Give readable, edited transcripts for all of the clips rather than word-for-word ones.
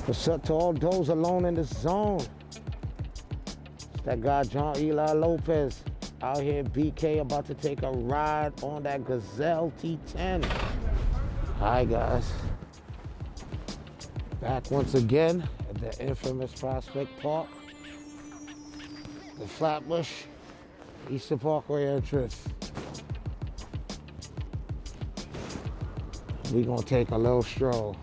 What's up to all those alone in the zone? It's that guy John Eli Lopez out here BK about to take a ride on that Gazelle T10. Hi guys. Back once again at the infamous Prospect Park. The Flatbush Eastern Parkway entrance. We're gonna take a little stroll.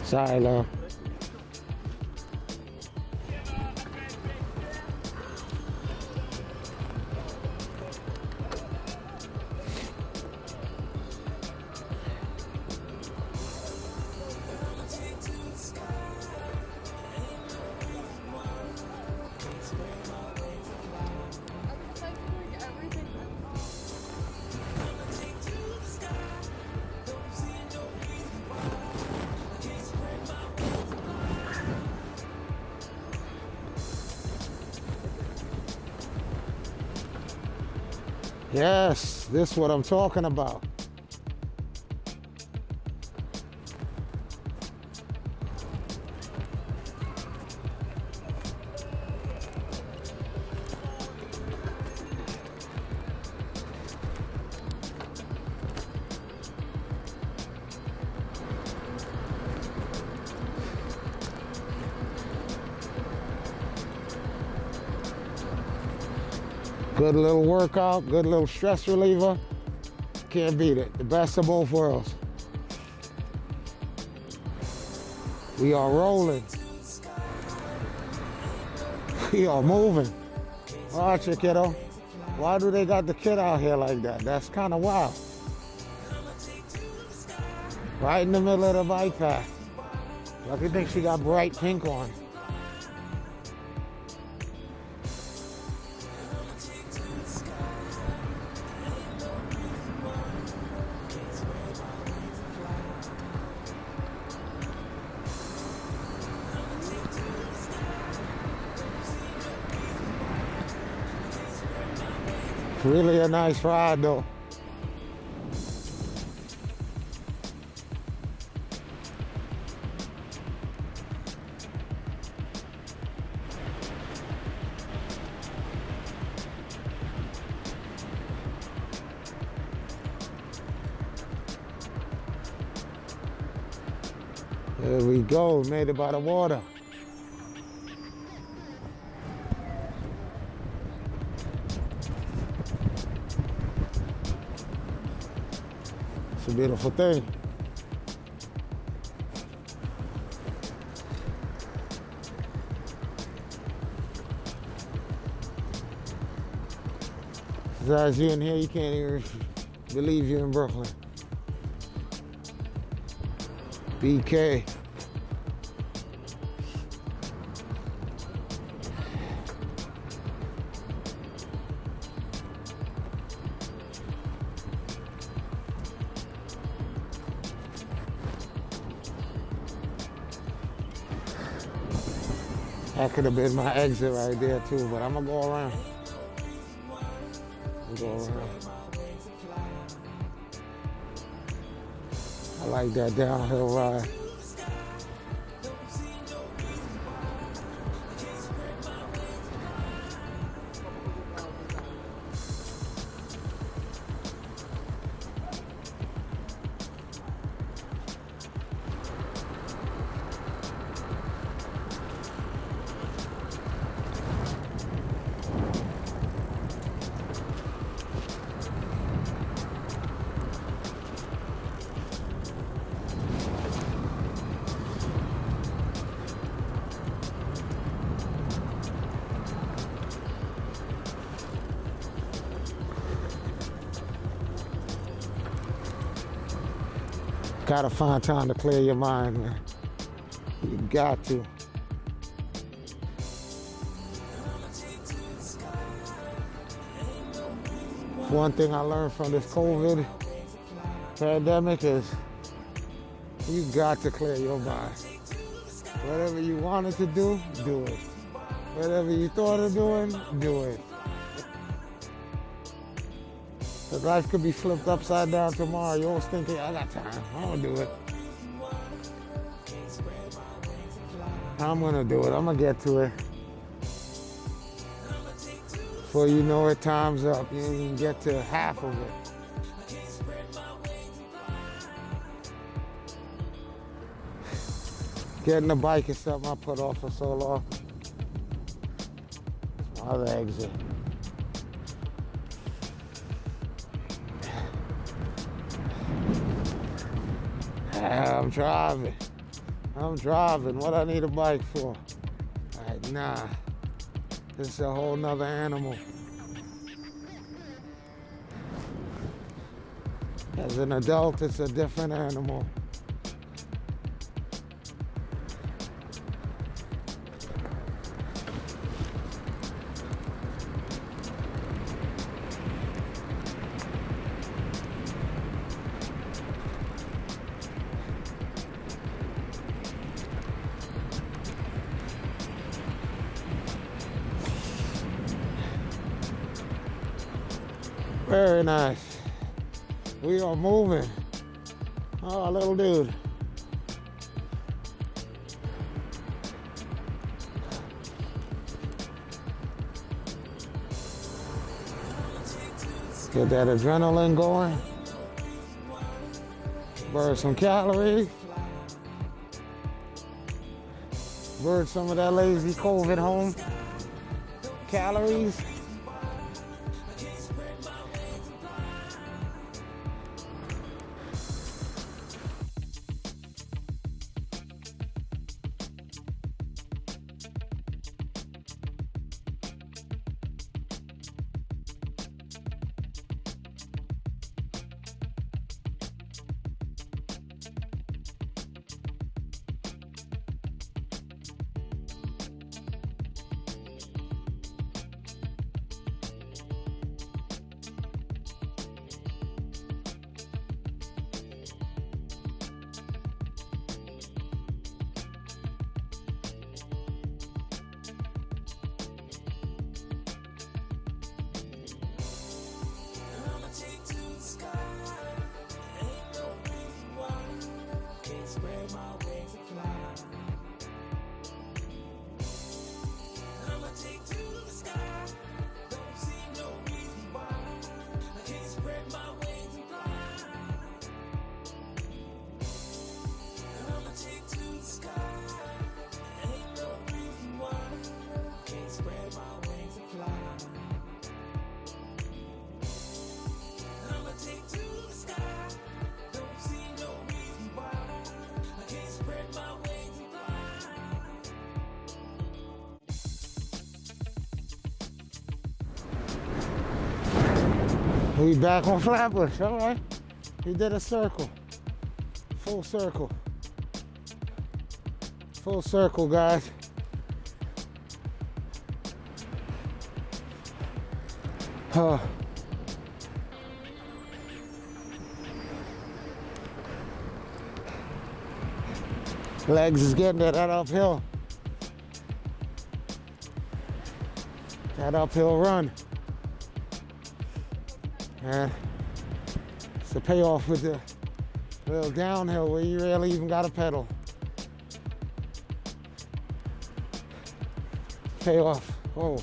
Sorry, love. Yes, this is what I'm talking about. Good little workout, good little stress reliever. Can't beat it. The best of both worlds. We are rolling. We are moving. Watch it, kiddo. Why do they got the kid out here like that? That's kind of wild. Right in the middle of the bike path. Lucky thing she got bright pink on. Really a nice ride though. There we go, made it by the water. It's a beautiful thing. As you in here, you can't even believe you're in Brooklyn. BK. That could have been my exit right there too, but I'm gonna go around. I like that downhill ride. Gotta find time to clear your mind, man. You got to. One thing I learned from this COVID Pandemic is, you got to clear your mind. Whatever you wanted to do it. Whatever you thought of doing, do it. Because life could be flipped upside down tomorrow. You're always thinking, I got time, I'm gonna do it. I'm gonna do it, I'm gonna get to it. Before you know it, time's up. You didn't even get to half of it. Getting the bike is something I put off for so long. It's my other exit. I'm driving. What I need a bike for? Like, nah. This is a whole nother animal. As an adult, it's a different animal. Very nice. We are moving. Oh, little dude. Get that adrenaline going. Burn some calories. Burn some of that lazy COVID home calories. We back on Flatbush, all right. We did a circle, full circle. Full circle, guys. Legs is getting that uphill. That uphill run. And it's the payoff with the little downhill where you really even got to pedal. Payoff. Oh.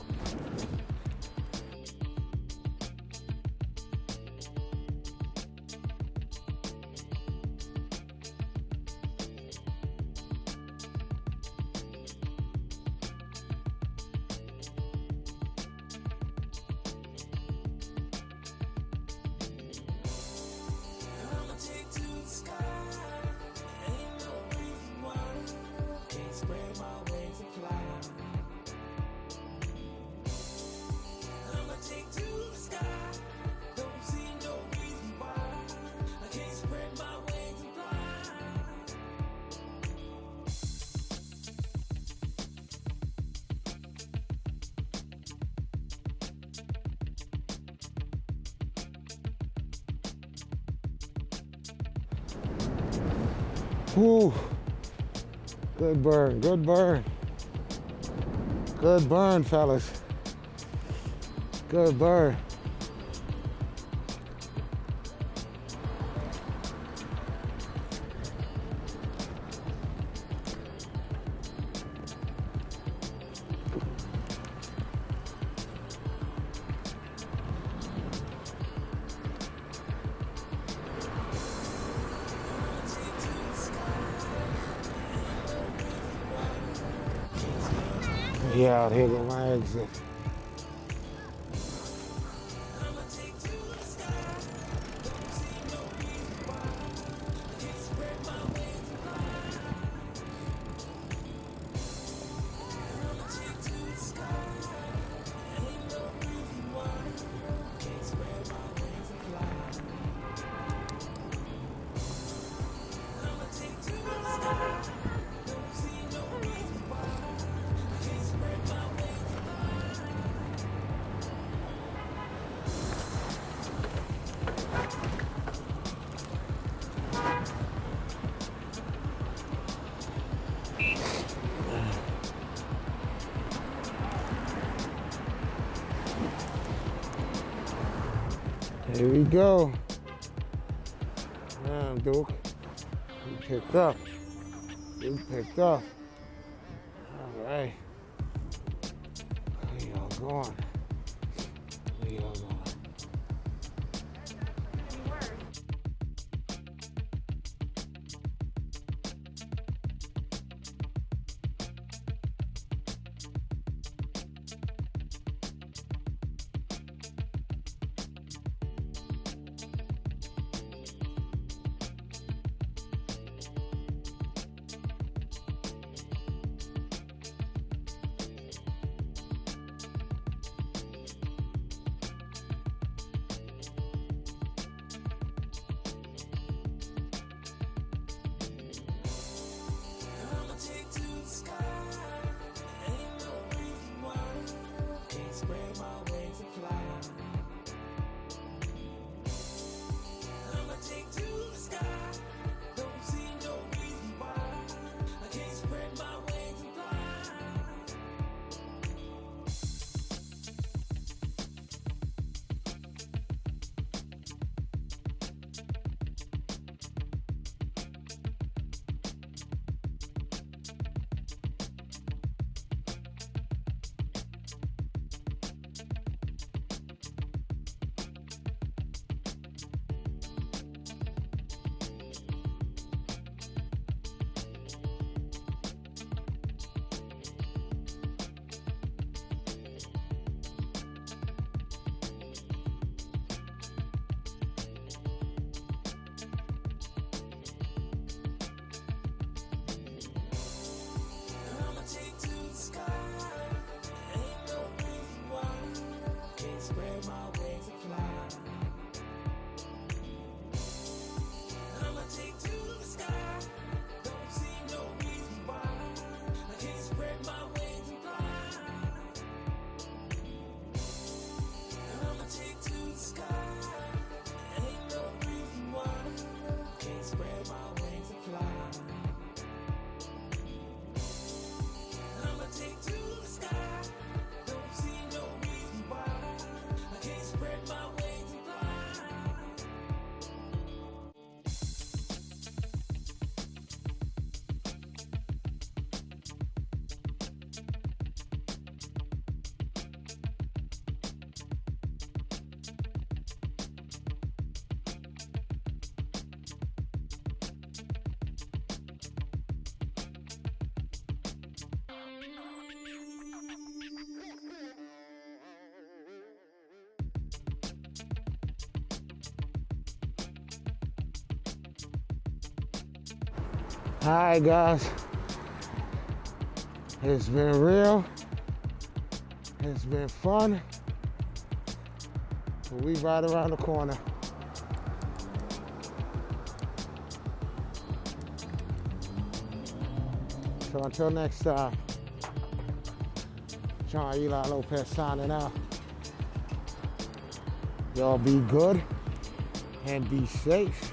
Whew. Good burn, good burn. Good burn, fellas. Good burn. Yeah, here go my exit. Here we go. Damn, Duke. You picked up. You picked up. All right. Where y'all going? Where y'all going? All right, guys. It's been real. It's been fun. We right around the corner. So until next time, John Eli Lopez signing out. Y'all be good and be safe.